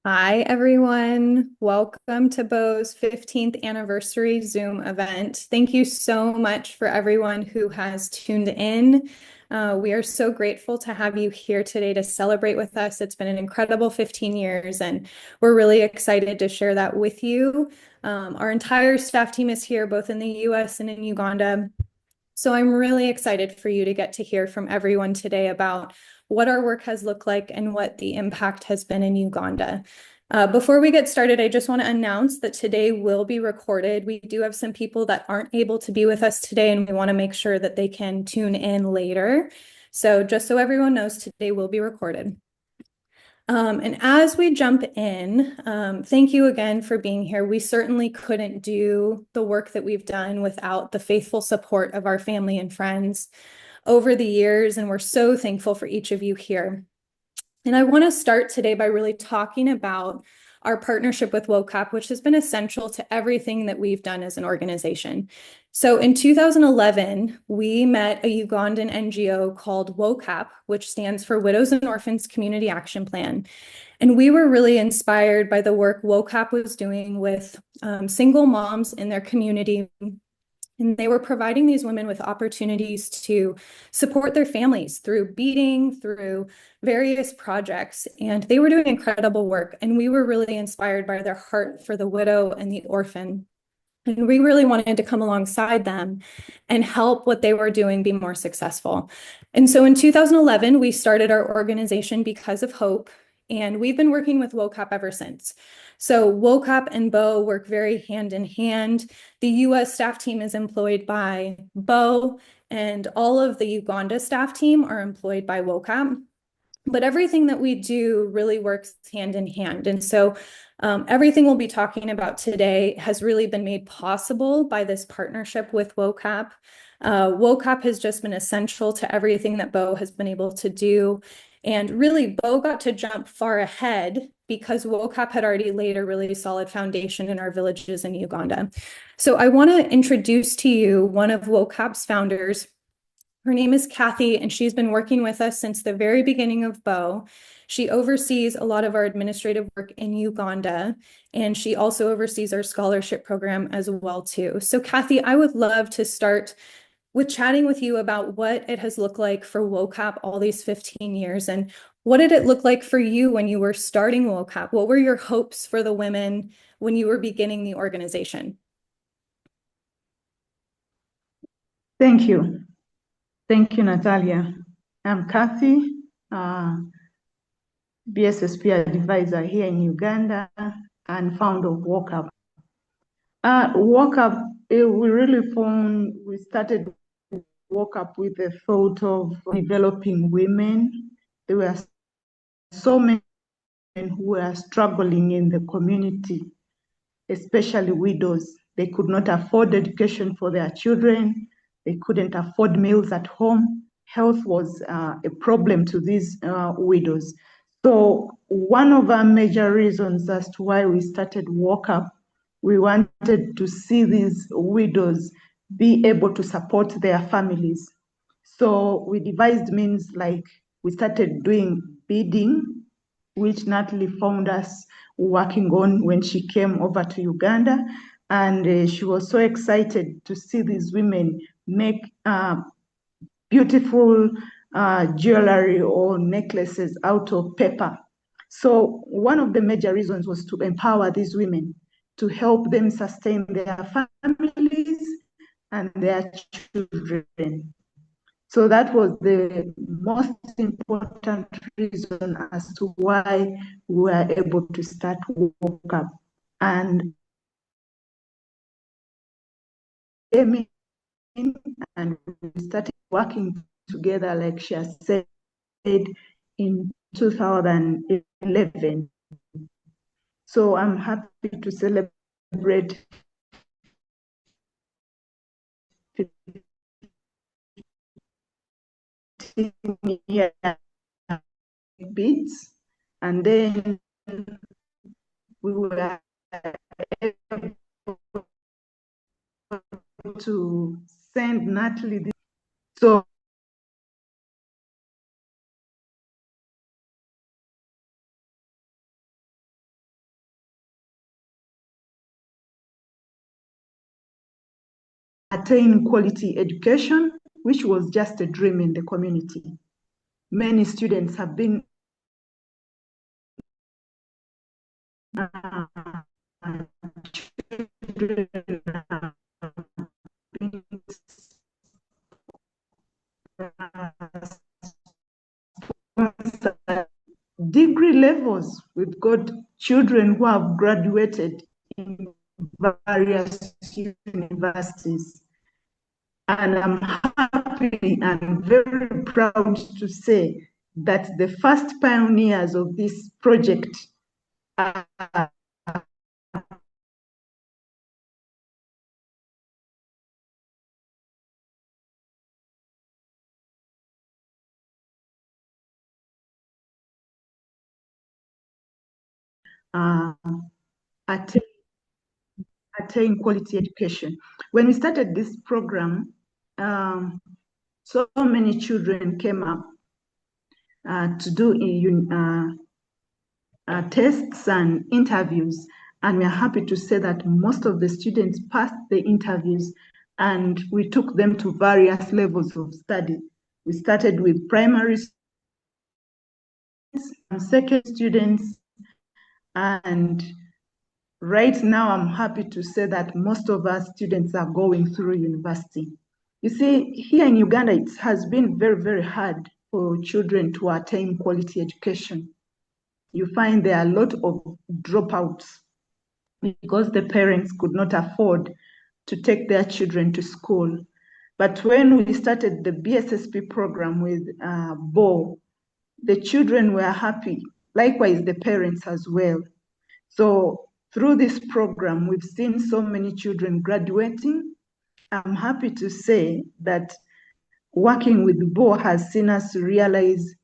Hi, everyone. Welcome to BO's 15th anniversary Zoom event. Thank you so much for everyone who has tuned in. We are so grateful to have you here today to celebrate with us. It's been an incredible 15 years, and we're really excited to share that with you. Our entire staff team is here, both in the US and in Uganda. So I'm really excited for you to get to hear from everyone today about what our work has looked like and what the impact has been in Uganda. Before we get started, I just want to announce that today will be recorded. We do have some people that aren't able to be with us today, and we want to make sure that they can tune in later. So just so everyone knows, today will be recorded. And as we jump in, thank you again for being here. We certainly couldn't do the work that we've done without the faithful support of our family and friends over the years, and we're so thankful for each of you here. And I want to start today by really talking about our partnership with WOCAP, which has been essential to everything that we've done as an organization. So in 2011, we met a Ugandan NGO called WOCAP, which stands for Widows and Orphans Community Action Plan. And we were really inspired by the work WOCAP was doing with single moms in their community, and they were providing these women with opportunities to support their families through beading, through various projects. And they were doing incredible work. And we were really inspired by their heart for the widow and the orphan. And we really wanted to come alongside them and help what they were doing be more successful. And so in 2011, we started our organization Because of Hope, and we've been working with WOCAP ever since. So WOCAP and BO work very hand in hand. The US staff team is employed by BO, and all of the Uganda staff team are employed by WOCAP. But everything that we do really works hand in hand. And so everything we'll be talking about today has really been made possible by this partnership with WOCAP. WOCAP has just been essential to everything that BO has been able to do. And really, BO got to jump far ahead because WOCAP had already laid a really solid foundation in our villages in Uganda. So I want to introduce to you one of WOCAP's founders. Her name is Kathy, and she's been working with us since the very beginning of BO. She oversees a lot of our administrative work in Uganda, and she also oversees our scholarship program as well too. So Kathy, I would love to start with chatting with you about what it has looked like for WOCAP all these 15 years, and what did it look like for you when you were starting WOCAP? What were your hopes for the women when you were beginning the organization? Thank you. Thank you, Natalia. I'm Kathy, BSSP advisor here in Uganda and founder of WOCUP. WOCUP, we started WOCUP with the thought of developing women. There were so many women who were struggling in the community, especially widows. They could not afford education for their children. They couldn't afford meals at home. Health was a problem to these widows. So one of our major reasons as to why we started WOCUP, we wanted to see these widows be able to support their families. So we devised means like we started doing bidding, which Natalie found us working on when she came over to Uganda. And she was so excited to see these women make beautiful jewelry or necklaces out of paper. So one of the major reasons was to empower these women, to help them sustain their families and their children. So that was the most important reason as to why we were able to start WOCUP. And came in and we started working together, like she has said, in 2011. So I'm happy to celebrate 15 years beats, and then we were able to send Natalie this. So attain quality education, which was just a dream in the community. Many students have been degree levels. We've got children who have graduated in various universities. And I'm happy and very proud to say that the first pioneers of this project are uh, attain quality education. When we started this program, so many children came up to do tests and interviews, and we are happy to say that most of the students passed the interviews, and we took them to various levels of study. We started with primary and second students, and right now I'm happy to say that most of our students are going through university. You see, here in Uganda, it has been very, very hard for children to attain quality education. You find there are a lot of dropouts because the parents could not afford to take their children to school. But when we started the BSSP program with BO, the children were happy, likewise the parents as well. So through this program, we've seen so many children graduating. I'm happy to say that working with BO has seen us realize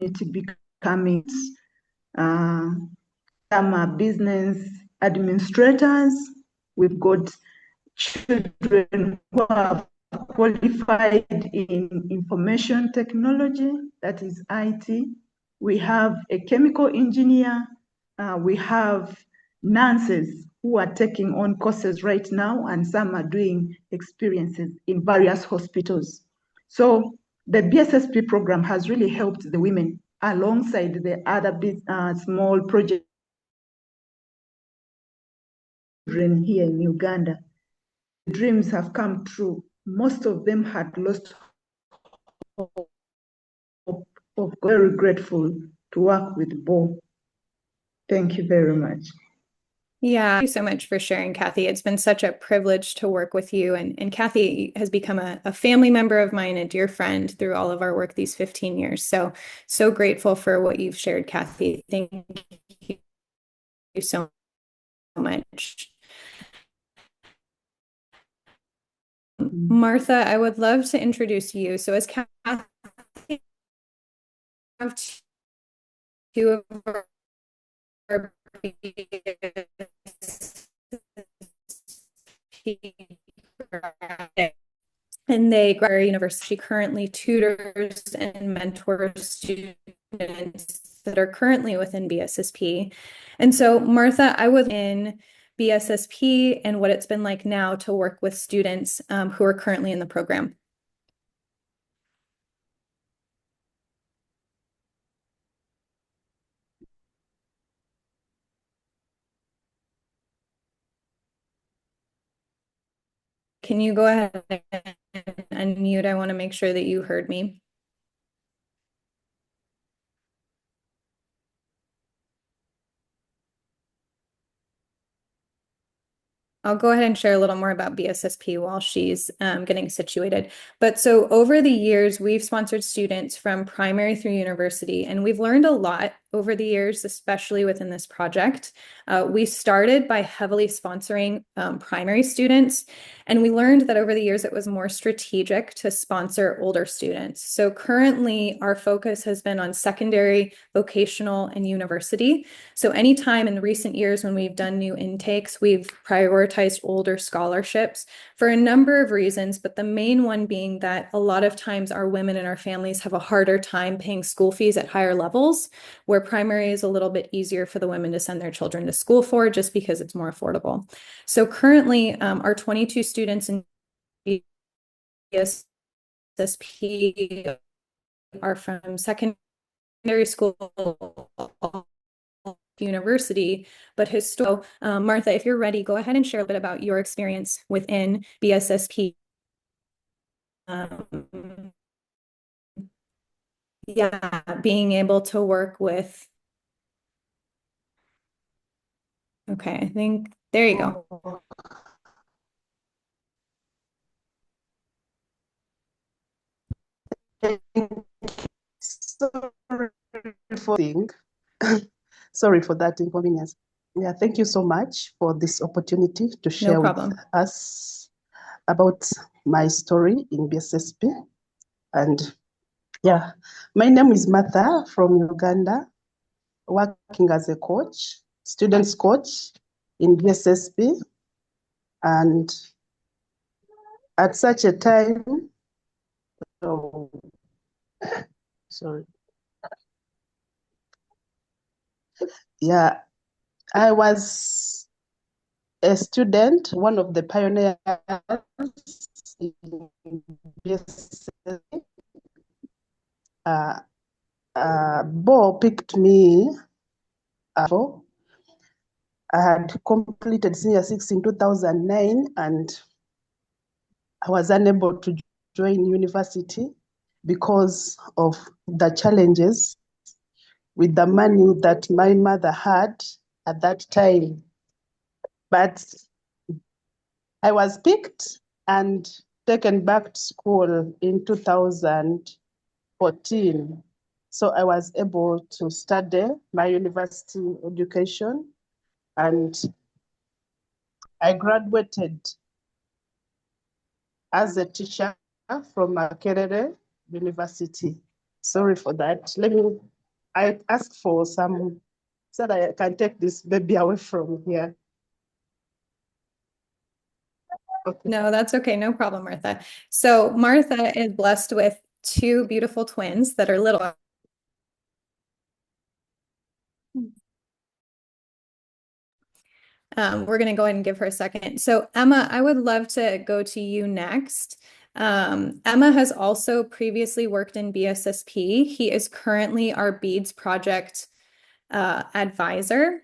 it becoming some are business administrators. We've got children who are qualified in information technology, that is IT. We have a chemical engineer. We have nurses who are taking on courses right now, and some are doing experiences in various hospitals. So the BSSP program has really helped the women alongside the other small projects here in Uganda. Dreams have come true. Most of them had lost hope. Very grateful to work with Bo. Thank you very much. Yeah, thank you so much for sharing, Kathy. It's been such a privilege to work with you. And Kathy has become a family member of mine, a dear friend through all of our work these 15 years. So grateful for what you've shared, Kathy. Thank you so much. Martha, I would love to introduce you. So as Kathy, have two of our and they graduate university. She currently tutors and mentors students that are currently within BSSP. And so, Martha, I would in BSSP and what it's been like now to work with students who are currently in the program. Can you go ahead and unmute? I want to make sure that you heard me. I'll go ahead and share a little more about BSSP while she's getting situated. But so over the years, we've sponsored students from primary through university, and we've learned a lot over the years, especially within this project. We started by heavily sponsoring primary students, and we learned that over the years, it was more strategic to sponsor older students. So currently, our focus has been on secondary, vocational, and university. So anytime in recent years when we've done new intakes, we've prioritized older scholarships for a number of reasons, but the main one being that a lot of times our women and our families have a harder time paying school fees at higher levels, where primary is a little bit easier for the women to send their children to school for just because it's more affordable. So currently, our 22 students in BSSP are from secondary school, university, but historical. Martha, if you're ready, go ahead and share a bit about your experience within BSSP. Yeah, being able to work with. Okay, I think there you go. Sorry for thing. Sorry for that inconvenience. Yeah, thank you so much for this opportunity to No share with problem. us about my story in BSSP. And yeah, my name is Martha from Uganda, working as a coach, students coach in BSSP. And at such a time, oh, sorry. Yeah, I was a student, one of the pioneers in BSSP. Bo picked me. I had completed senior six in 2009, and I was unable to join university because of the challenges with the money that my mother had at that time. But I was picked and taken back to school in 2014. So I was able to study my university education, and I graduated as a teacher from Makerere University. Sorry for that. I asked for some so that I can take this baby away from here. Okay. No, that's okay. No problem, Martha. So Martha is blessed with two beautiful twins that are little. We're going to go ahead and give her a second. So Emma, I would love to go to you next. Emma has also previously worked in BSSP. He is currently our beads project advisor.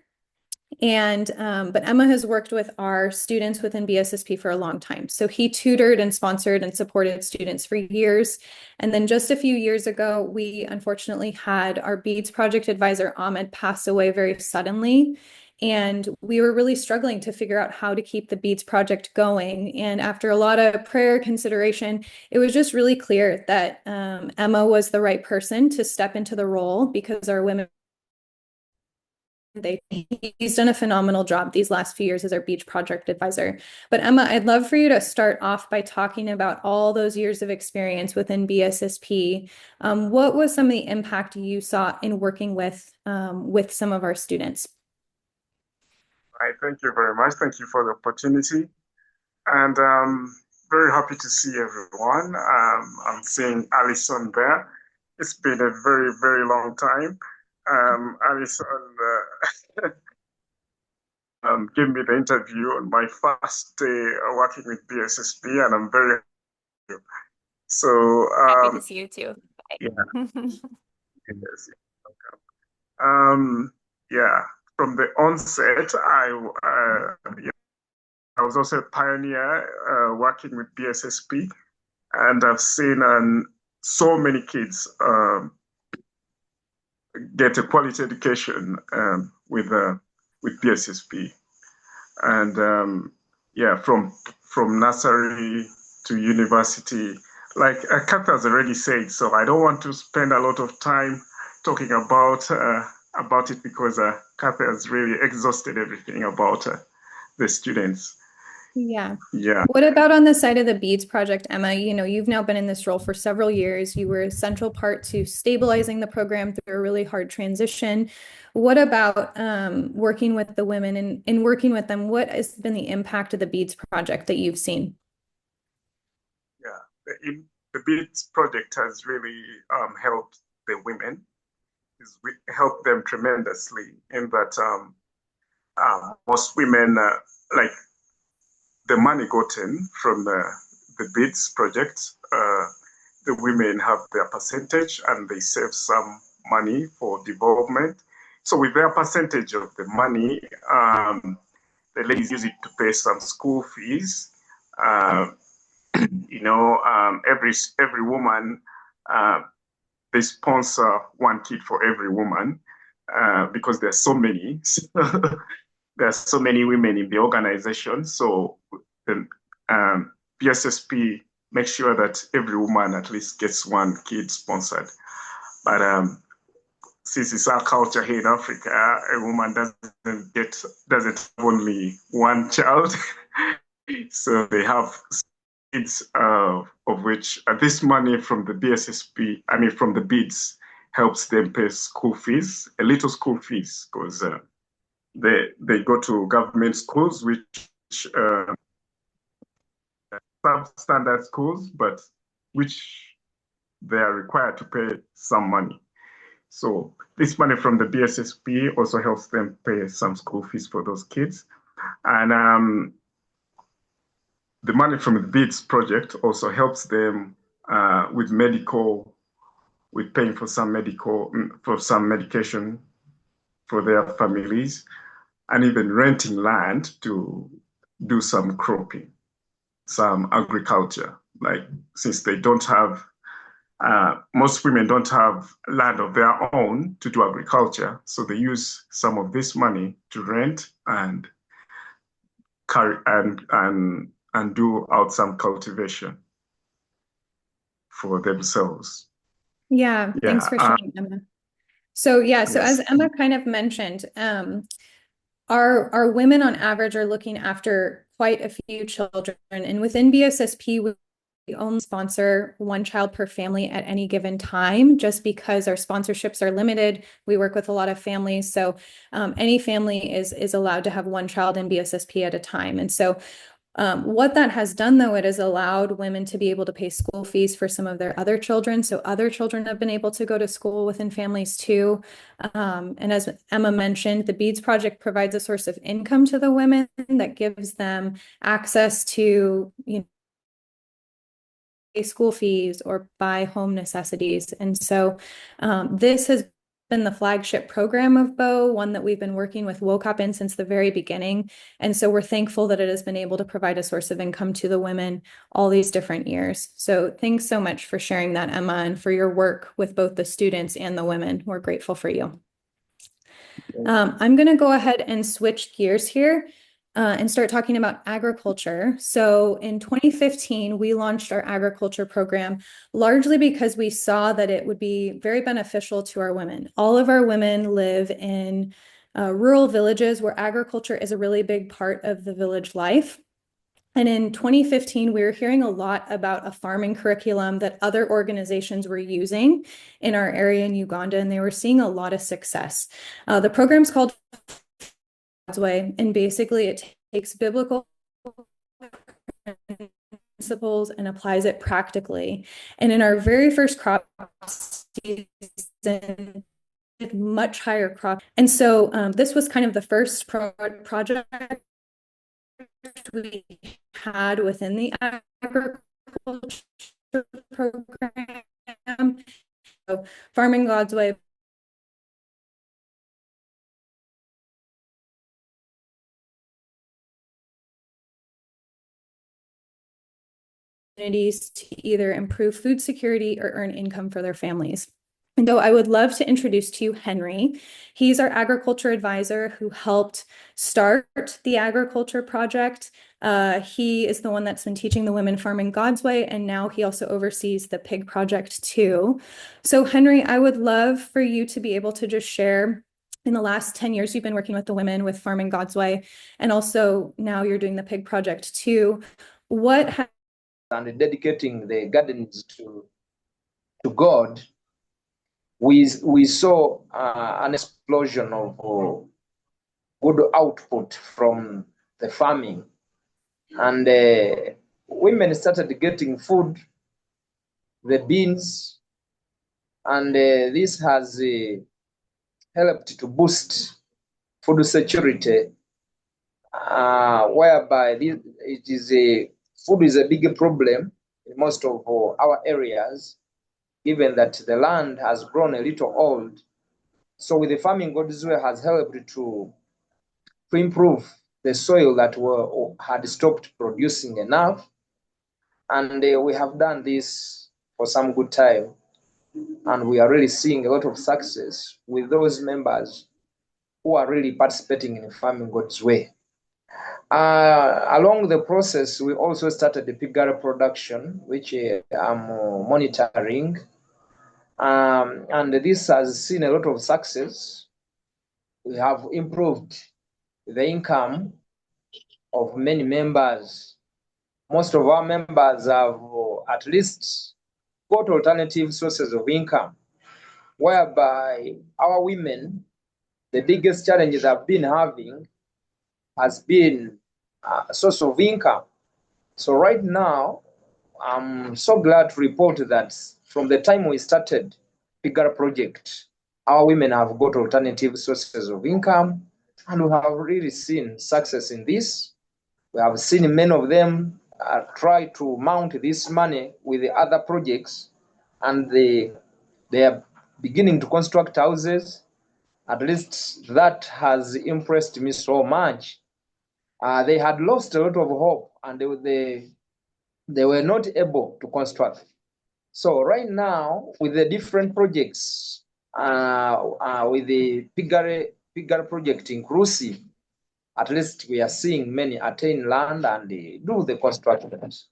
But Emma has worked with our students within BSSP for a long time. So he tutored and sponsored and supported students for years. And then just a few years ago, we unfortunately had our beads project advisor, Ahmed, pass away very suddenly. And we were really struggling to figure out how to keep the beads project going. And after a lot of prayer consideration, it was just really clear that Emma was the right person to step into the role because our women he's done a phenomenal job these last few years as our beach project advisor. But Emma, I'd love for you to start off by talking about all those years of experience within BSSP. What was some of the impact you saw in working with some of our students? Right, thank you very much. Thank you for the opportunity. And very happy to see everyone. I'm seeing Alison there. It's been a very, very long time. Alison gave me the interview on my first day working with BSSP, and I'm very happy. So, Happy to see you too. yeah, yes, yeah. From the onset, yeah, I was also a pioneer working with BSSP, and I've seen so many kids get a quality education with BSSP, and yeah, from nursery to university. Like Katha has already said, so I don't want to spend a lot of time talking about it because Katha has really exhausted everything about the students. Yeah. Yeah. What about on the side of the beads project, Emma? You know, you've now been in this role for several years. You were a central part to stabilizing the program through a really hard transition. What about working with the women and working with them? What has been the impact of the beads project that you've seen? Yeah, the BEADS project has really helped the women is we help them tremendously in that most women, like the money gotten from the BEADS project, the women have their percentage and they save some money for development. So with their percentage of the money, the ladies use it to pay some school fees. Every woman, they sponsor one kid for every woman because there's so many. There's so many women in the organization. So the PSSP makes sure that every woman at least gets one kid sponsored. But since it's our culture here in Africa, a woman doesn't have only one child. So they have kids, of which this money from the BSSP, from the BEADS, helps them pay school fees, a little school fees, because they go to government schools, which substandard schools, but which they are required to pay some money. So this money from the BSSP also helps them pay some school fees for those kids. And the money from the BEADS project also helps them with paying for some medication for their families, and even renting land to do some cropping, some agriculture. Like, since they don't have, most women don't have land of their own to do agriculture, so they use some of this money to rent and do out some cultivation for themselves. Yeah, thanks for sharing, Emma. So yes. As Emma kind of mentioned, our women on average are looking after quite a few children, and within BSSP, we only sponsor one child per family at any given time, just because our sponsorships are limited. We work with a lot of families, so any family is allowed to have one child in BSSP at a time. And so what that has done, though, it has allowed women to be able to pay school fees for some of their other children. So other children have been able to go to school within families too. And as Emma mentioned, the BEADS project provides a source of income to the women that gives them access to, pay school fees or buy home necessities. And so this has been the flagship program of BO, one that we've been working with WOCOP in since the very beginning. And so we're thankful that it has been able to provide a source of income to the women all these different years. So thanks so much for sharing that, Emma, and for your work with both the students and the women. We're grateful for you. I'm going to go ahead and switch gears here and start talking about agriculture. So in 2015, we launched our agriculture program largely because we saw that it would be very beneficial to our women. All of our women live in rural villages where agriculture is a really big part of the village life. And in 2015, we were hearing a lot about a farming curriculum that other organizations were using in our area in Uganda, and they were seeing a lot of success. The program's called God's Way, and basically it takes biblical principles and applies it practically. And in our very first crop season, much higher crop. And so this was kind of the first project we had within the agriculture program. So Farming God's Way to either improve food security or earn income for their families. And so I would love to introduce to you Henry. He's our agriculture advisor who helped start the agriculture project. He is the one that's been teaching the women Farming God's Way, and now he also oversees the pig project too. So Henry, I would love for you to be able to just share, in the last 10 years, you've been working with the women with Farming God's Way, and also now you're doing the pig project too. And dedicating the gardens to God, we saw an explosion of good output from the farming, and women started getting food, the beans, and this has helped to boost food security, whereby food is a big problem in most of our areas, given that the land has grown a little old. So with the farming, God's way has helped to improve the soil that had stopped producing enough. And we have done this for some good time. And we are really seeing a lot of success with those members who are really participating in farming God's way. Along the process, we also started the piggery production, which I'm monitoring. And this has seen a lot of success. We have improved the income of many members. Most of our members have at least got alternative sources of income, whereby our women, the biggest challenges they've been having has been a source of income. So right now, I'm so glad to report that from the time we started Pigara project, our women have got alternative sources of income, and we have really seen success in this. We have seen many of them try to mount this money with the other projects, and they are beginning to construct houses. At least that has impressed me so much. They had lost a lot of hope, and they were not able to construct. So right now, with the different projects, with the Pigare project inclusive, at least we are seeing many attain land and do the constructions.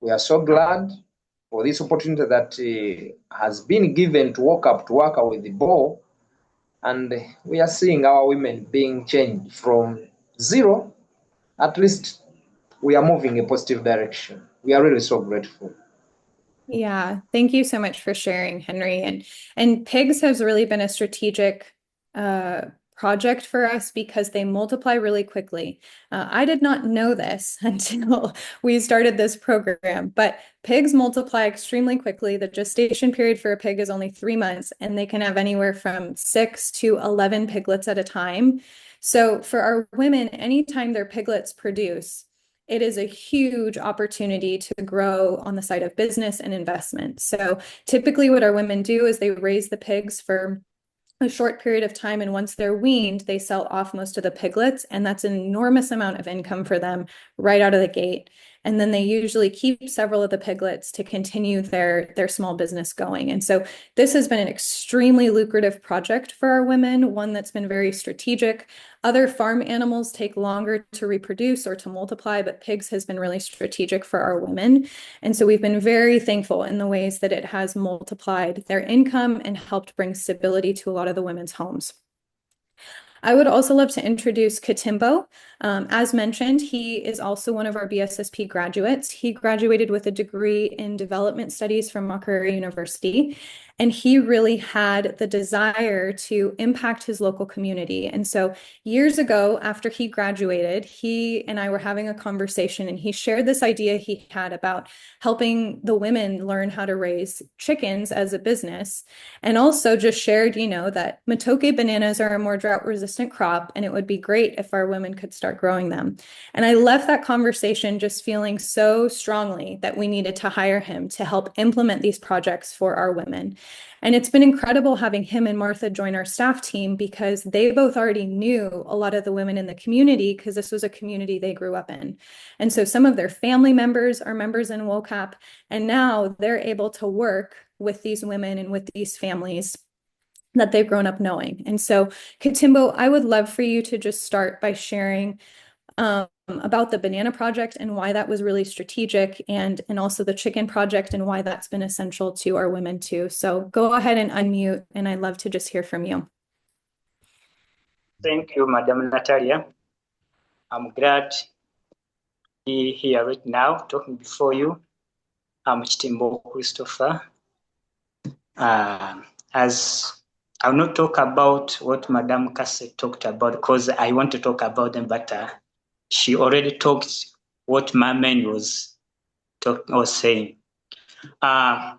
We are so glad for this opportunity that has been given to work with the BOH, and we are seeing our women being changed from zero. At least we are moving in a positive direction. We are really so grateful. Yeah, thank you so much for sharing, Henry. And pigs has really been a strategic project for us because they multiply really quickly. I did not know this until we started this program, but pigs multiply extremely quickly. The gestation period for a pig is only 3 months, and they can have anywhere from 6 to 11 piglets at a time. So for our women, anytime their piglets produce, it is a huge opportunity to grow on the side of business and investment. So typically what our women do is they raise the pigs for a short period of time, and once they're weaned, they sell off most of the piglets, and that's an enormous amount of income for them right out of the gate. And then they usually keep several of the piglets to continue their small business going. And so this has been an extremely lucrative project for our women, one that's been very strategic. Other farm animals take longer to reproduce or to multiply, but pigs has been really strategic for our women. And so we've been very thankful in the ways that it has multiplied their income and helped bring stability to a lot of the women's homes. I would also love to introduce Katimbo. As mentioned, he is also one of our BSSP graduates. He graduated with a degree in development studies from Makerere University, and he really had the desire to impact his local community. And so years ago, after he graduated, he and I were having a conversation, and he shared this idea he had about helping the women learn how to raise chickens as a business, and also just shared, that matoke bananas are a more drought-resistant crop, and it would be great if our women could start growing them. And I left that conversation just feeling so strongly that we needed to hire him to help implement these projects for our women. And it's been incredible having him and Martha join our staff team because they both already knew a lot of the women in the community because this was a community they grew up in. And so some of their family members are members in WOCAP, and now they're able to work with these women and with these families that they've grown up knowing. And so, Katimbo, I would love for you to just start by sharing about the banana project and why that was really strategic, and also the chicken project and why that's been essential to our women too. So go ahead and unmute, and I'd love to just hear from you. Thank you, Madam Natalia. I'm glad to be here right now talking before you. I'm Chitimbo Christopher. As I'll not talk about what Madam Cassette talked about because I want to talk about them, but she already talked what my man was saying. In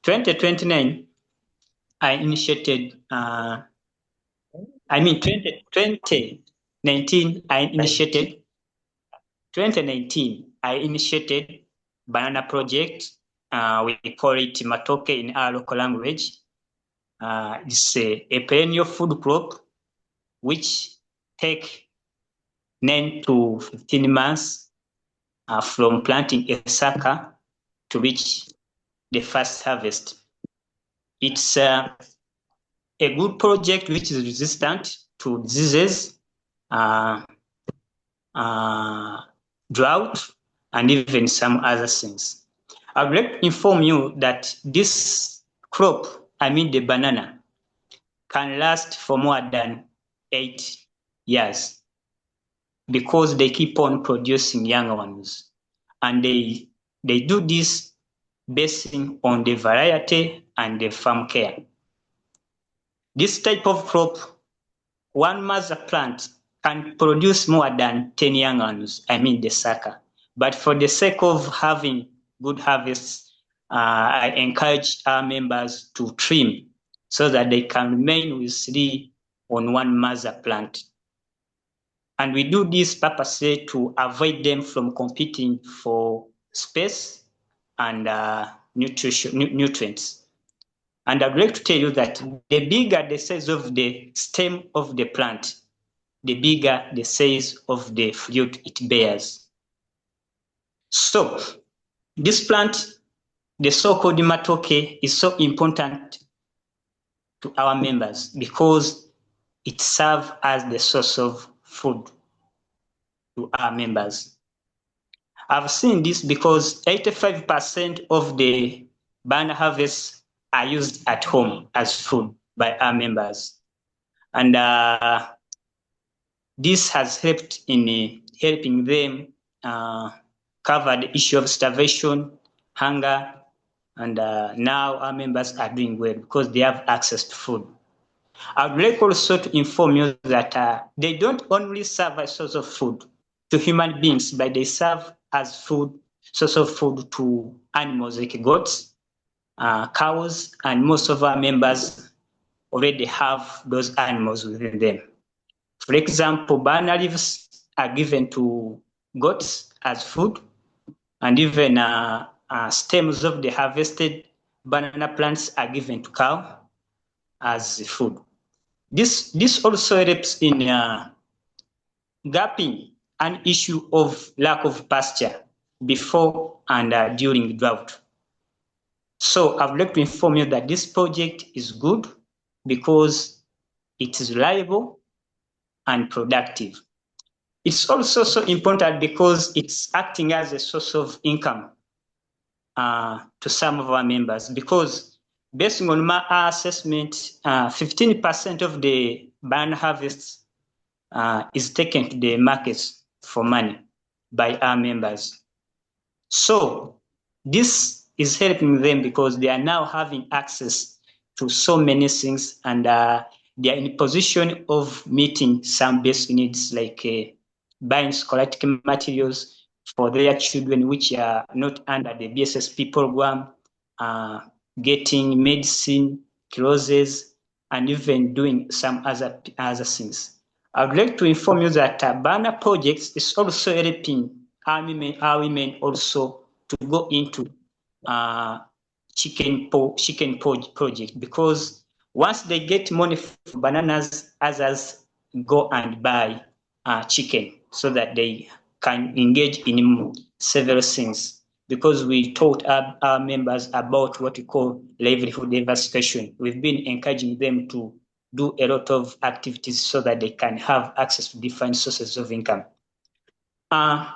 2029, I initiated, I mean, 2019, I initiated 2019, I initiated banana project. We call it matoke in our local language. It's a perennial food crop which take 9 to 15 months from planting a sucker to reach the first harvest. It's a good project which is resistant to diseases, drought, and even some other things. I would like to inform you that this crop, I mean the banana, can last for more than 8 years because they keep on producing young ones. And they do this based on the variety and the farm care. This type of crop, one mother plant can produce more than 10 young ones, I mean the sucker. But for the sake of having good harvests, I encourage our members to trim so that they can remain with 3 on one mother plant. And we do this purposely to avoid them from competing for space and nutrients. And I'd like to tell you that the bigger the size of the stem of the plant, the bigger the size of the fruit it bears. So this plant, the so-called matoke, is so important to our members because it serves as the source of food to our members. I've seen this because 85% of the banana harvests are used at home as food by our members. And this has helped in helping them cover the issue of starvation, hunger, and now our members are doing well because they have access to food. I would like also to inform you that they don't only serve as source of food to human beings, but they serve as food, source of food to animals like goats, cows, and most of our members already have those animals within them. For example, banana leaves are given to goats as food, and even stems of the harvested banana plants are given to cow as food. This also helps in gapping an issue of lack of pasture before and during drought. So I would like to inform you that this project is good because it is reliable and productive. It's also so important because it's acting as a source of income to some of our members because based on my assessment, 15% of the banana harvests is taken to the markets for money by our members. So this is helping them because they are now having access to so many things and they are in a position of meeting some basic needs like buying scholastic materials for their children which are not under the BSSP program, getting medicine, clothes, and even doing some other things. I would like to inform you that banana projects is also helping our women also to go into chicken project because once they get money for bananas, others go and buy chicken so that they can engage in several things because we taught our members about what we call livelihood diversification. We've been encouraging them to do a lot of activities so that they can have access to different sources of income. I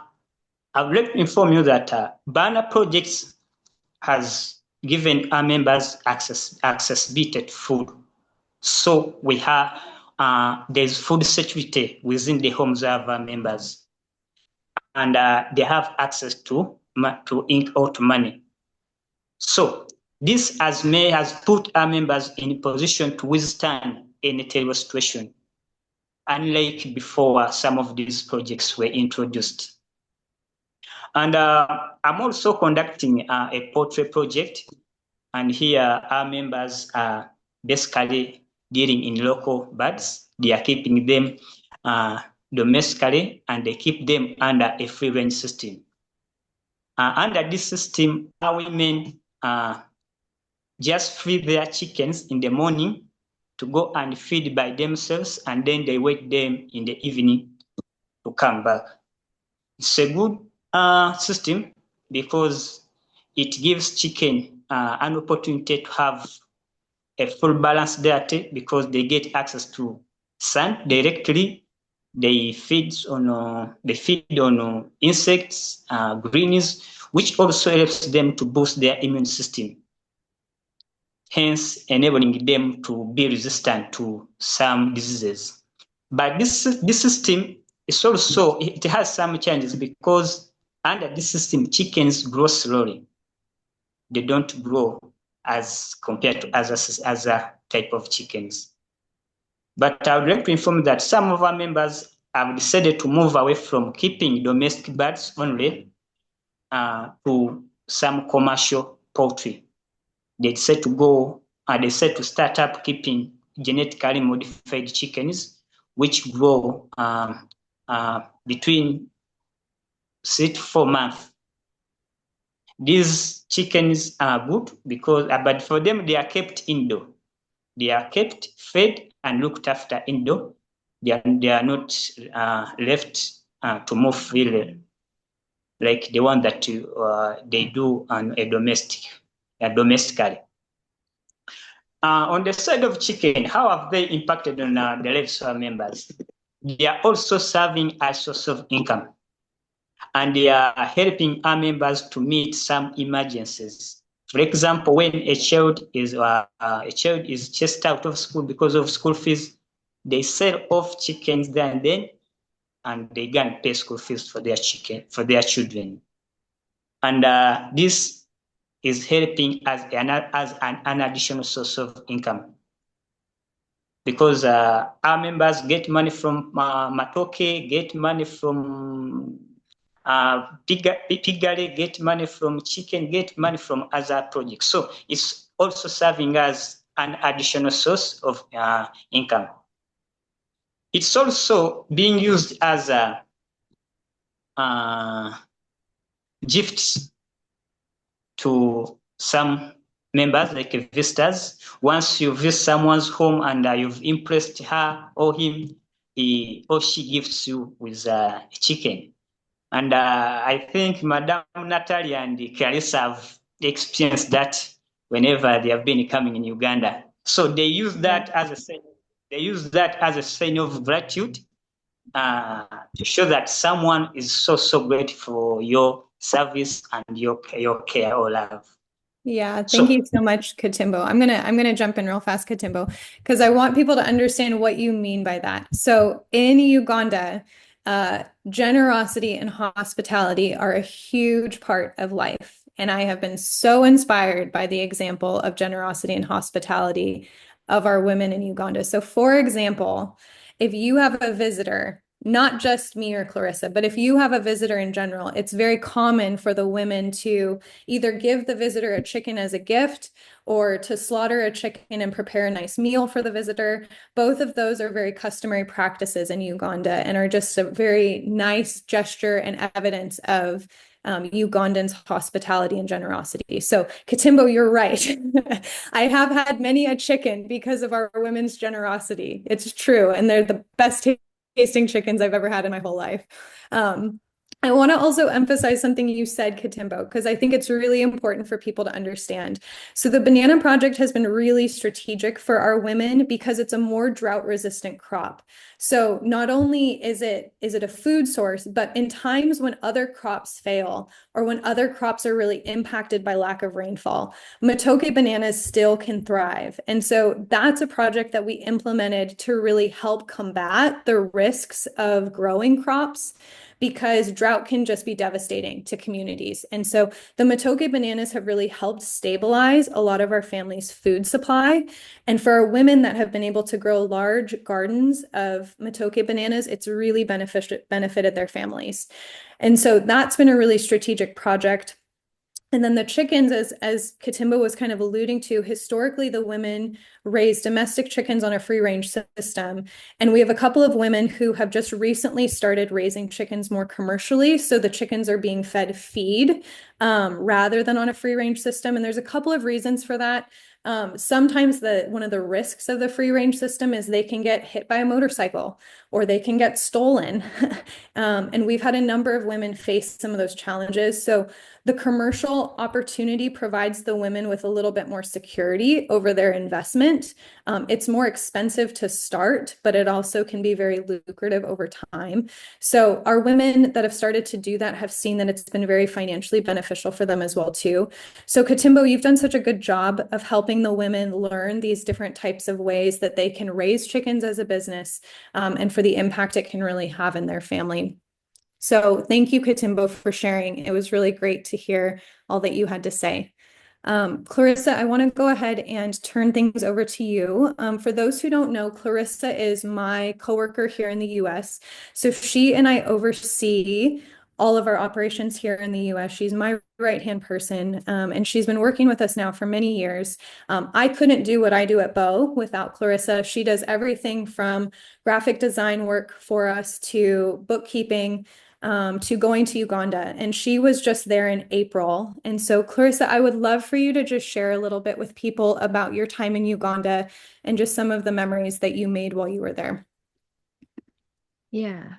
would like to inform you that banana projects has given our members accessibility to food. So we have there's food security within the homes of our members, and they have access to ink or to money. So this has put our members in a position to withstand any terrible situation, unlike before some of these projects were introduced. And I'm also conducting a portrait project, and here our members are basically dealing in local birds. They are keeping them domestically, and they keep them under a free range system. Under this system, our women just feed their chickens in the morning to go and feed by themselves, and then they wait them in the evening to come back. It's a good system because it gives chicken an opportunity to have a full balanced diet because they get access to sun directly. They feed on insects, greenies, which also helps them to boost their immune system, hence enabling them to be resistant to some diseases. But this system is also, it has some challenges because under this system, chickens grow slowly. They don't grow as compared to other type of chickens. But I would like to inform that some of our members have decided to move away from keeping domestic birds only to some commercial poultry. They decided to start up keeping genetically modified chickens, which grow between 6 to 4 months. These chickens are good because, but for them, they are kept indoor. They are kept, fed, and looked after indoor. They are not left to move freely like the one that they do on a domestically. On the side of chicken, how have they impacted on the lives of our members? They are also serving a source of income, and they are helping our members to meet some emergencies. For example, when a child is chased out of school because of school fees, they sell off chickens there and then, and they go and pay school fees for their children. And this is helping as an additional source of income. Because our members get money from matoke, get money from piggery, get money from chicken, get money from other projects. So it's also serving as an additional source of income. It's also being used as a gifts to some members, like visitors. Once you visit someone's home and you've impressed her or him, he or she gifts you with a chicken. And I think Madame Natalia and Clarissa have experienced that whenever they have been coming in Uganda. So they use that as a sign. They use that as a sign of gratitude to show that someone is so grateful for your service and your care or love. Yeah, thank you so much, Katimbo. I'm gonna jump in real fast, Katimbo, because I want people to understand what you mean by that. So in Uganda, generosity and hospitality are a huge part of life. And I have been so inspired by the example of generosity and hospitality of our women in Uganda. So for example, if you have a visitor, not just me or Clarissa, but if you have a visitor in general, it's very common for the women to either give the visitor a chicken as a gift or to slaughter a chicken and prepare a nice meal for the visitor. Both of those are very customary practices in Uganda and are just a very nice gesture and evidence of Ugandans' hospitality and generosity. So Katimbo, you're right. I have had many a chicken because of our women's generosity. It's true. And they're the best tasting chickens I've ever had in my whole life. I want to also emphasize something you said, Katimbo, because I think it's really important for people to understand. So the banana project has been really strategic for our women because it's a more drought-resistant crop. So not only is it a food source, but in times when other crops fail or when other crops are really impacted by lack of rainfall, matoke bananas still can thrive. And so that's a project that we implemented to really help combat the risks of growing crops, because drought can just be devastating to communities. And so the matoke bananas have really helped stabilize a lot of our families' food supply. And for our women that have been able to grow large gardens of matoke bananas, it's really benefited their families. And so that's been a really strategic project. And then the chickens, as Katimba was kind of alluding to, historically the women raise domestic chickens on a free range system. And we have a couple of women who have just recently started raising chickens more commercially. So the chickens are being fed feed rather than on a free range system. And there's a couple of reasons for that. Sometimes one of the risks of the free range system is they can get hit by a motorcycle or they can get stolen. And we've had a number of women face some of those challenges. So the commercial opportunity provides the women with a little bit more security over their investment. It's more expensive to start, but it also can be very lucrative over time. So our women that have started to do that have seen that it's been very financially beneficial for them as well too. So Katimbo, you've done such a good job of helping the women learn these different types of ways that they can raise chickens as a business, and for the impact it can really have in their family. So thank you, Katimbo, for sharing. It was really great to hear all that you had to say. Clarissa, I want to go ahead and turn things over to you. For those who don't know, Clarissa is my coworker here in the US. So she and I oversee all of our operations here in the US. She's my right-hand person, and she's been working with us now for many years. I couldn't do what I do at BO without Clarissa. She does everything from graphic design work for us to bookkeeping, to going to Uganda. And she was just there in April. And so, Clarissa, I would love for you to just share a little bit with people about your time in Uganda and just some of the memories that you made while you were there. Yeah,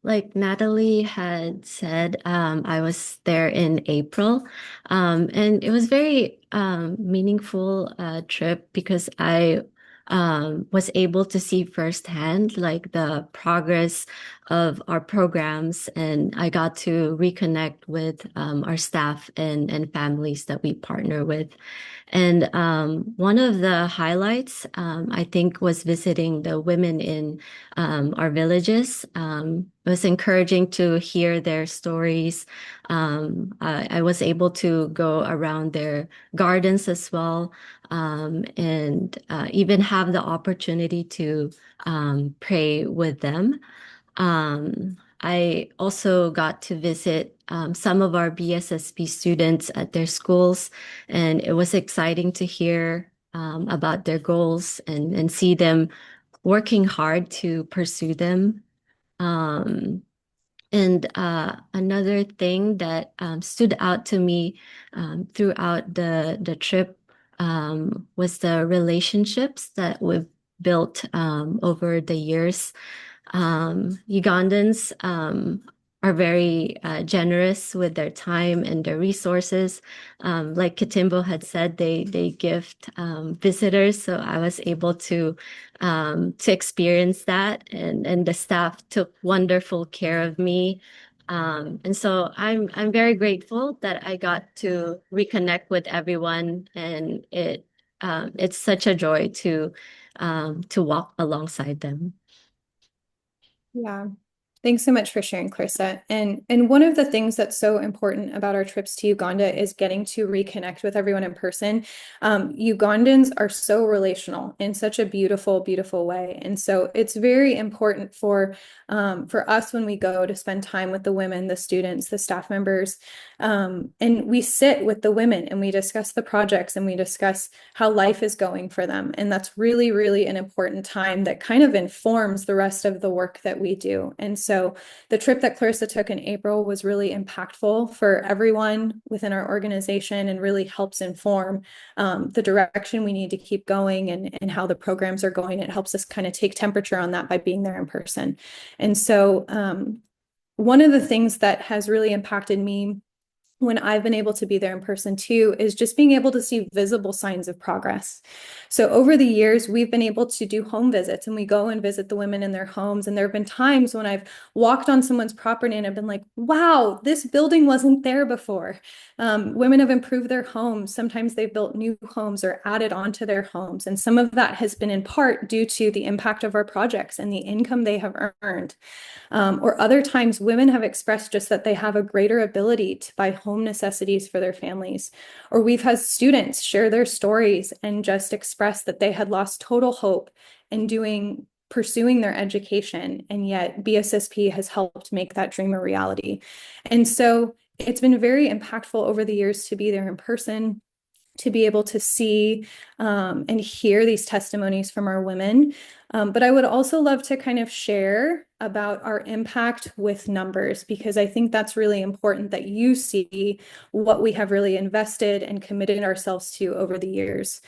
like Natalie had said, I was there in April, and it was very meaningful trip because I was able to see firsthand like the progress of our programs, and I got to reconnect with our staff and families that we partner with. And one of the highlights, I think, was visiting the women in our villages. It was encouraging to hear their stories. I was able to go around their gardens as well, and even have the opportunity to pray with them. I also got to visit some of our BSSP students at their schools, and it was exciting to hear about their goals and see them working hard to pursue them. And another thing that stood out to me throughout the trip was the relationships that we've built over the years. Ugandans are very generous with their time and their resources. Like Katimbo had said, they gift visitors, so I was able to experience that, and the staff took wonderful care of me. And so I'm very grateful that I got to reconnect with everyone, and it's such a joy to walk alongside them. Yeah. Thanks so much for sharing, Clarissa. And one of the things that's so important about our trips to Uganda is getting to reconnect with everyone in person. Ugandans are so relational in such a beautiful, beautiful way. And so it's very important for us when we go to spend time with the women, the students, the staff members. And we sit with the women and we discuss the projects and we discuss how life is going for them. And that's really, really an important time that kind of informs the rest of the work that we do. And so the trip that Clarissa took in April was really impactful for everyone within our organization and really helps inform the direction we need to keep going and how the programs are going. It helps us kind of take temperature on that by being there in person. And so one of the things that has really impacted me when I've been able to be there in person too, is just being able to see visible signs of progress. So over the years, we've been able to do home visits and we go and visit the women in their homes. And there have been times when I've walked on someone's property and I've been like, wow, this building wasn't there before. Women have improved their homes. Sometimes they've built new homes or added onto their homes. And some of that has been in part due to the impact of our projects and the income they have earned. Or other times, women have expressed just that they have a greater ability to buy home necessities for their families. Or we've had students share their stories and just express that they had lost total hope in pursuing their education, and yet BSSP has helped make that dream a reality. And so it's been very impactful over the years to be there in person, to be able to see and hear these testimonies from our women. But I would also love to kind of share about our impact with numbers, because I think that's really important that you see what we have really invested and committed ourselves to over the years.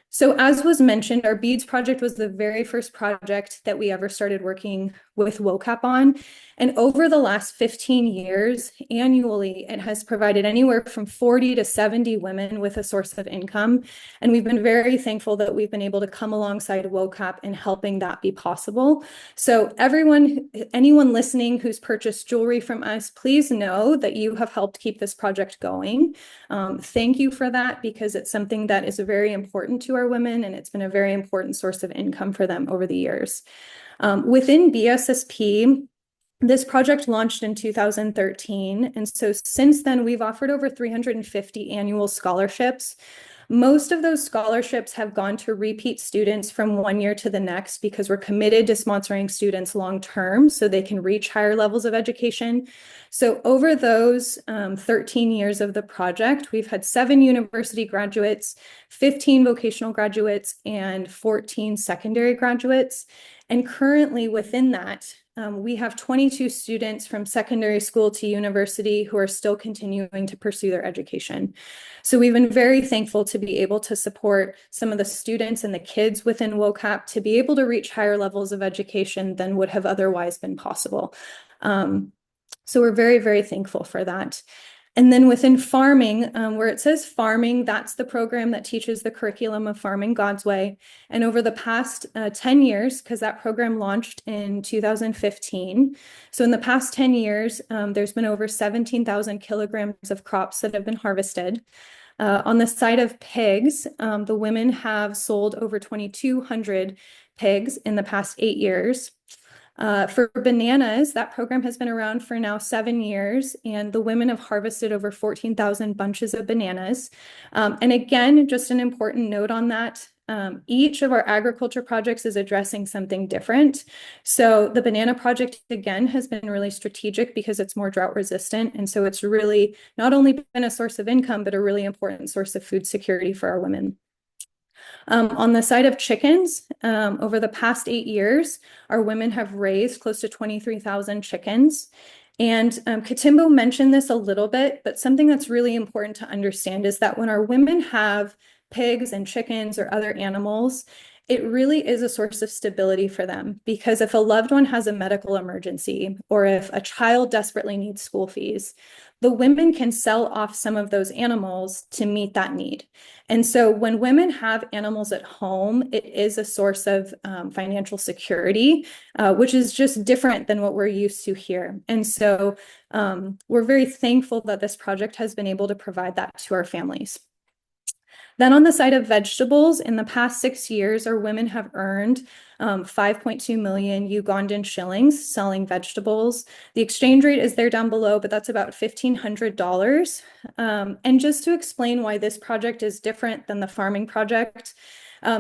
So as was mentioned, our beads project was the very first project that we ever started working with WOCAP on. And over the last 15 years, annually, it has provided anywhere from 40 to 70 women with a source of income. And we've been very thankful that we've been able to come alongside WOCAP in helping that be possible. So anyone listening who's purchased jewelry from us, please know that you have helped keep this project going. Thank you for that, because it's something that is very important to our women, and it's been a very important source of income for them over the years. Within BSSP, this project launched in 2013, and so since then we've offered over 350 annual scholarships. Most of those scholarships have gone to repeat students from one year to the next, because we're committed to sponsoring students long term so they can reach higher levels of education. So over those 13 years of the project, we've had 7 university graduates, 15 vocational graduates, and 14 secondary graduates. And currently within that, we have 22 students from secondary school to university who are still continuing to pursue their education. So we've been very thankful to be able to support some of the students and the kids within WOCAP to be able to reach higher levels of education than would have otherwise been possible. So we're very, very thankful for that. And then within farming, where it says farming, that's the program that teaches the curriculum of Farming God's Way. And over the past 10 years, because that program launched in 2015. So in the past 10 years, there's been over 17,000 kilograms of crops that have been harvested. On the side of pigs, the women have sold over 2,200 pigs in the past 8 years. For bananas, that program has been around for now 7 years, and the women have harvested over 14,000 bunches of bananas. And again, just an important note on that, each of our agriculture projects is addressing something different. So the banana project, again, has been really strategic because it's more drought resistant. And so it's really not only been a source of income, but a really important source of food security for our women. On the side of chickens, over the past 8 years, our women have raised close to 23,000 chickens. And Katimbo mentioned this a little bit, but something that's really important to understand is that when our women have pigs and chickens or other animals, it really is a source of stability for them, because if a loved one has a medical emergency or if a child desperately needs school fees, the women can sell off some of those animals to meet that need. And so when women have animals at home, it is a source of financial security, which is just different than what we're used to here. And so we're very thankful that this project has been able to provide that to our families. Then on the side of vegetables, in the past 6 years, our women have earned 5.2 million Ugandan shillings selling vegetables. The exchange rate is there down below, but that's about $1,500. And just to explain why this project is different than the farming project,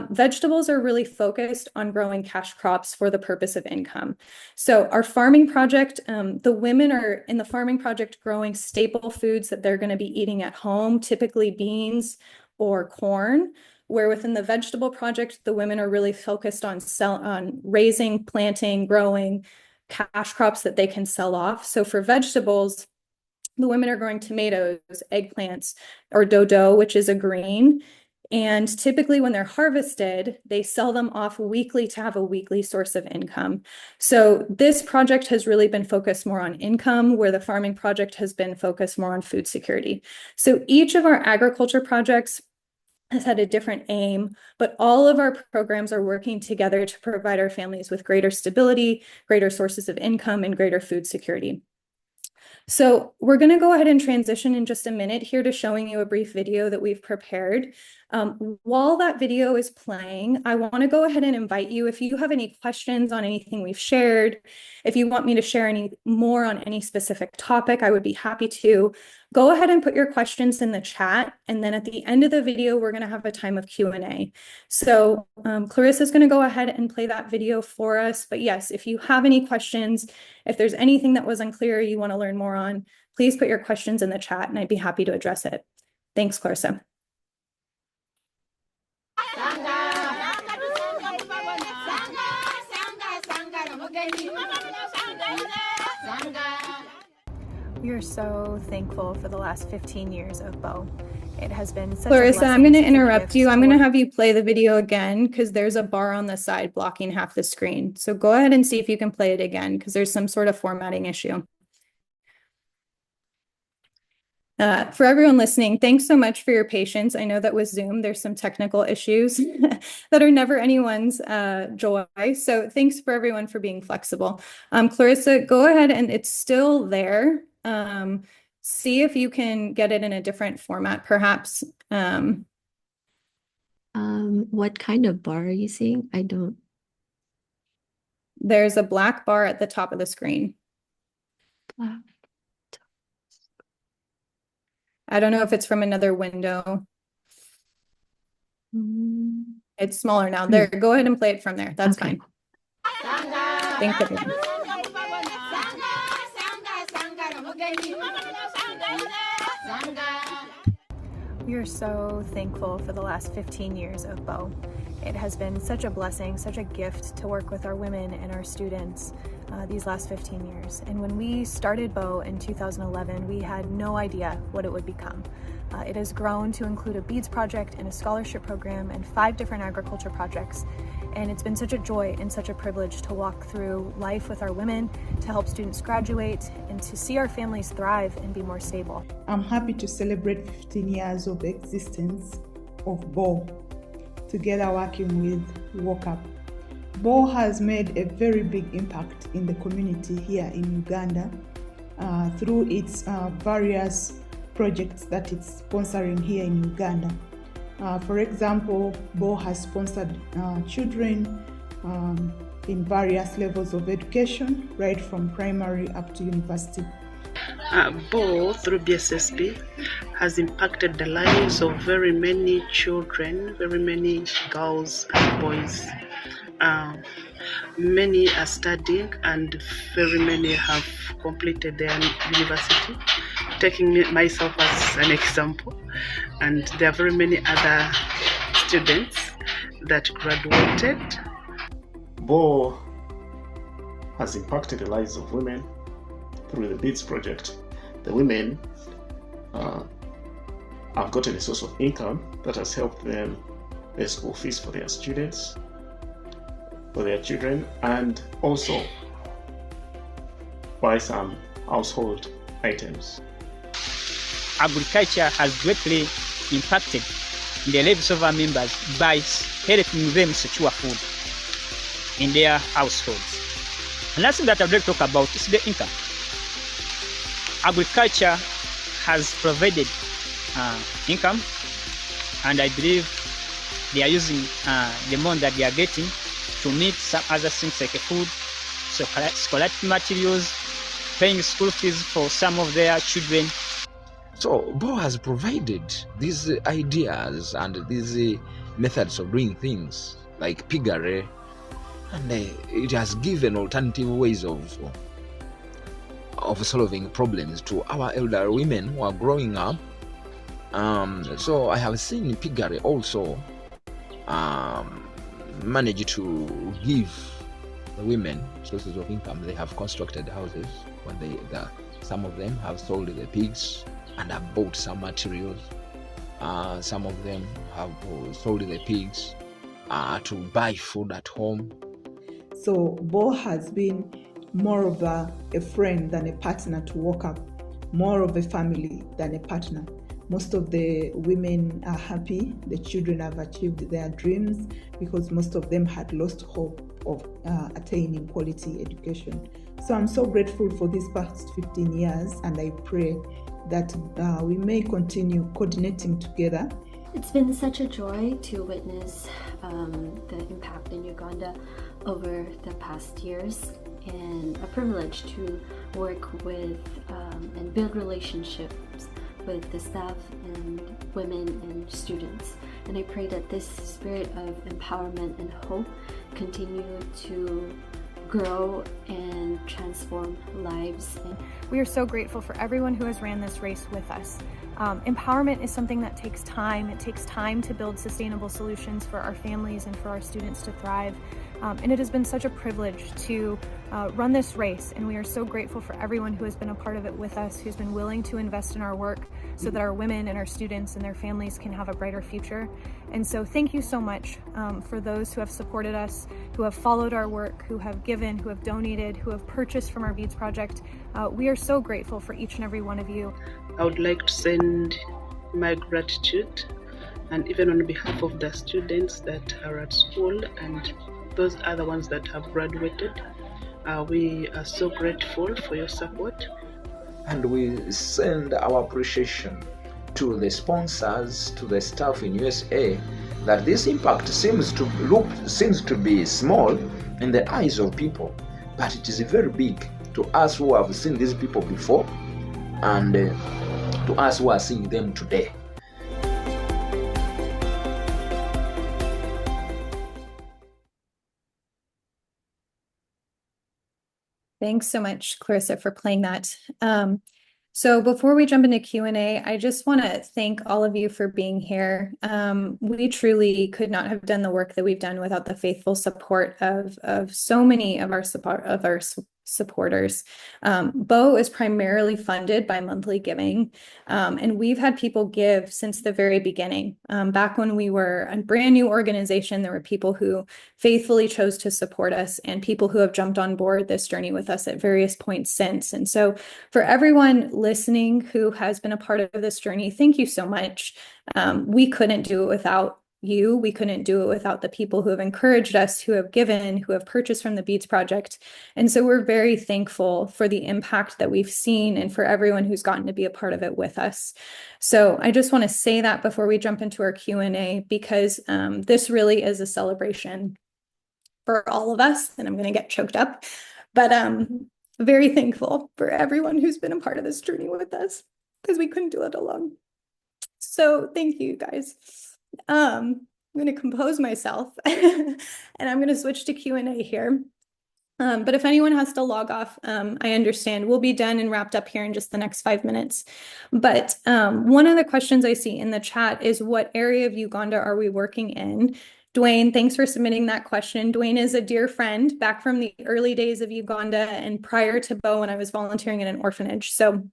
vegetables are really focused on growing cash crops for the purpose of income. So our farming project, the women are in the farming project growing staple foods that they're going to be eating at home, typically beans or corn, where within the vegetable project, the women are really focused on raising, planting, growing cash crops that they can sell off. So for vegetables, the women are growing tomatoes, eggplants, or dodo, which is a green. And typically when they're harvested, they sell them off weekly to have a weekly source of income. So this project has really been focused more on income, where the farming project has been focused more on food security. So each of our agriculture projects has had a different aim, but all of our programs are working together to provide our families with greater stability, greater sources of income, and greater food security. So we're going to go ahead and transition in just a minute here to showing you a brief video that we've prepared. While that video is playing, I want to go ahead and invite you, if you have any questions on anything we've shared, if you want me to share any more on any specific topic, I would be happy to. Go ahead and put your questions in the chat. And then at the end of the video, we're going to have a time of Q&A. So Clarissa is going to go ahead and play that video for us. But yes, if you have any questions, if there's anything that was unclear you want to learn more on, please put your questions in the chat and I'd be happy to address it. Thanks, Clarissa. We are so thankful for the last 15 years of BO. It has been such Clarissa, I'm going to interrupt you. I'm going to have you play the video again because there's a bar on the side blocking half the screen. So go ahead and see if you can play it again because there's some sort of formatting issue. For everyone listening, thanks so much for your patience. I know that with Zoom, there's some technical issues that are never anyone's joy. So thanks for everyone for being flexible. Clarissa, go ahead and it's still there. See if you can get it in a different format, perhaps. What kind of bar are you seeing? I don't. There's a black bar at the top of the screen. Black. I don't know if it's from another window. It's smaller now. There, go ahead and play it from there. That's okay. Fine. Thanks, everyone. We are so thankful for the last 15 years of BO. It has been such a blessing, such a gift to work with our women and our students these last 15 years. And when we started BO in 2011, we had no idea what it would become. It has grown to include a beads project and a scholarship program and 5 different agriculture projects. And it's been such a joy and such a privilege to walk through life with our women, to help students graduate, and to see our families thrive and be more stable. I'm happy to celebrate 15 years of existence of BO, together working with WOCUP. BO has made a very big impact in the community here in Uganda through its various projects that it's sponsoring here in Uganda. For example, BO has sponsored children in various levels of education, right from primary up to university. BO through BSSP has impacted the lives of very many children, very many girls and boys. Many are studying and very many have completed their university. Taking myself as an example, and there are very many other students that graduated. BO has impacted the lives of women through the BEADS project. The women have gotten a source of income that has helped them pay school fees for their students, for their children, and also buy some household items. Agriculture has greatly impacted the lives of our members by helping them secure food in their households. Another thing that I'd like to talk about is the income. Agriculture has provided income, and I believe they are using the money that they are getting to meet some other things like food, so scholastic materials, paying school fees for some of their children. So BO has provided these ideas and these methods of doing things like piggery, and it has given alternative ways of solving problems to our elder women who are growing up. So I have seen piggery also manage to give the women sources of income. They have constructed houses when some of them have sold the pigs and have bought some materials. Some of them have sold the pigs to buy food at home. So BO has been more of a friend than a partner to WOCUP, more of a family than a partner. Most of the women are happy. The children have achieved their dreams because most of them had lost hope of attaining quality education. So I'm so grateful for these past 15 years, and I pray that we may continue coordinating together. It's been such a joy to witness the impact in Uganda over the past years, and a privilege to work with and build relationships with the staff and women and students. And I pray that this spirit of empowerment and hope continue to grow and transform lives. We are so grateful for everyone who has ran this race with us. Empowerment is something that takes time. It takes time to build sustainable solutions for our families and for our students to thrive. And it has been such a privilege to run this race, and we are so grateful for everyone who has been a part of it with us, who's been willing to invest in our work so that our women and our students and their families can have a brighter future. And so thank you so much for those who have supported us, who have followed our work, who have given, who have donated, who have purchased from our Beads Project. We are so grateful for each and every one of you. I would like to send my gratitude, and even on behalf of the students that are at school and those other ones that have graduated. We are so grateful for your support. And we send our appreciation to the sponsors, to the staff in USA, that this impact seems to be small in the eyes of people, but it is very big to us who have seen these people before, and to us who are seeing them today. Thanks so much, Clarissa, for playing that. So before we jump into Q&A, I just want to thank all of you for being here. We truly could not have done the work that we've done without the faithful support of so many of our supporters. BO is primarily funded by monthly giving, and we've had people give since the very beginning. Back when we were a brand new organization, there were people who faithfully chose to support us and people who have jumped on board this journey with us at various points since. And so for everyone listening who has been a part of this journey, thank you so much. We couldn't do it without you. We couldn't do it without the people who have encouraged us, who have given, who have purchased from the Beads Project. And so we're very thankful for the impact that we've seen and for everyone who's gotten to be a part of it with us. So I just want to say that before we jump into our Q&A, because this really is a celebration for all of us, and I'm going to get choked up, but very thankful for everyone who's been a part of this journey with us, because we couldn't do it alone. So thank you, guys. I'm going to compose myself and I'm going to switch to Q&A here. But if anyone has to log off, I understand. We'll be done and wrapped up here in just the next 5 minutes. But one of the questions I see in the chat is, what area of Uganda are we working in? Dwayne, thanks for submitting that question. Dwayne is a dear friend back from the early days of Uganda and prior to BO when I was volunteering in an orphanage. So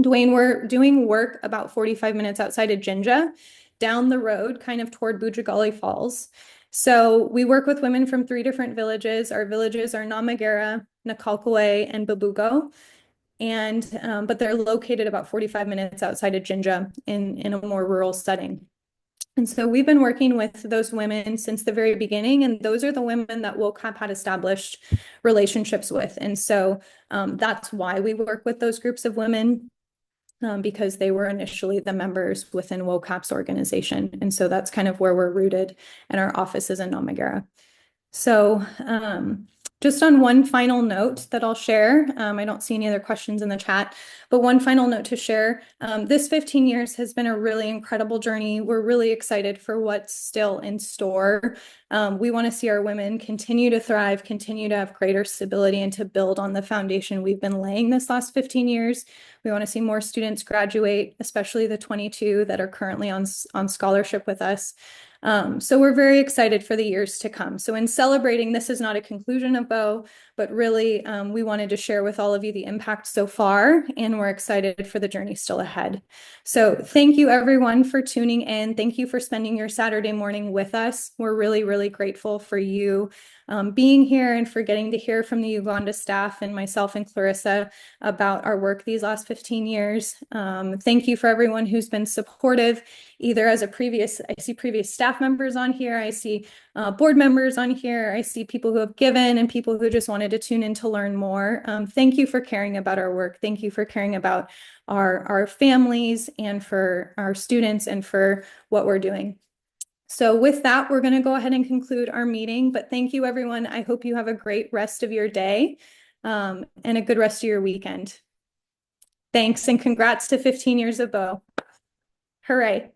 Dwayne, we're doing work about 45 minutes outside of Jinja, down the road, kind of toward Bujagali Falls. So we work with women from 3 different villages. Our villages are Namagara, Nakalkwe, and Babugo. And but they're located about 45 minutes outside of Jinja in a more rural setting. And so we've been working with those women since the very beginning, and those are the women that WOCAP had established relationships with. And so that's why we work with those groups of women, because they were initially the members within WOCAP's organization. And so that's kind of where we're rooted, and our office is in Namagara. So just on one final note that I'll share, I don't see any other questions in the chat, but one final note to share. This 15 years has been a really incredible journey. We're really excited for what's still in store. We want to see our women continue to thrive, continue to have greater stability, and to build on the foundation we've been laying this last 15 years. We want to see more students graduate, especially the 22 that are currently on scholarship with us. So we're very excited for the years to come. So in celebrating, this is not a conclusion of BO, but really we wanted to share with all of you the impact so far, and we're excited for the journey still ahead. So thank you everyone for tuning in. Thank you for spending your Saturday morning with us. We're really, really grateful for you being here and for getting to hear from the Uganda staff and myself and Clarissa about our work these last 15 years. Thank you for everyone who's been supportive, either as I see previous staff members on here, I see board members on here, I see people who have given and people who just wanted to tune in to learn more. Thank you for caring about our work. Thank you for caring about our families and for our students and for what we're doing. So with that, we're going to go ahead and conclude our meeting, but thank you everyone. I hope you have a great rest of your day and a good rest of your weekend. Thanks, and congrats to 15 years of BO. Hooray.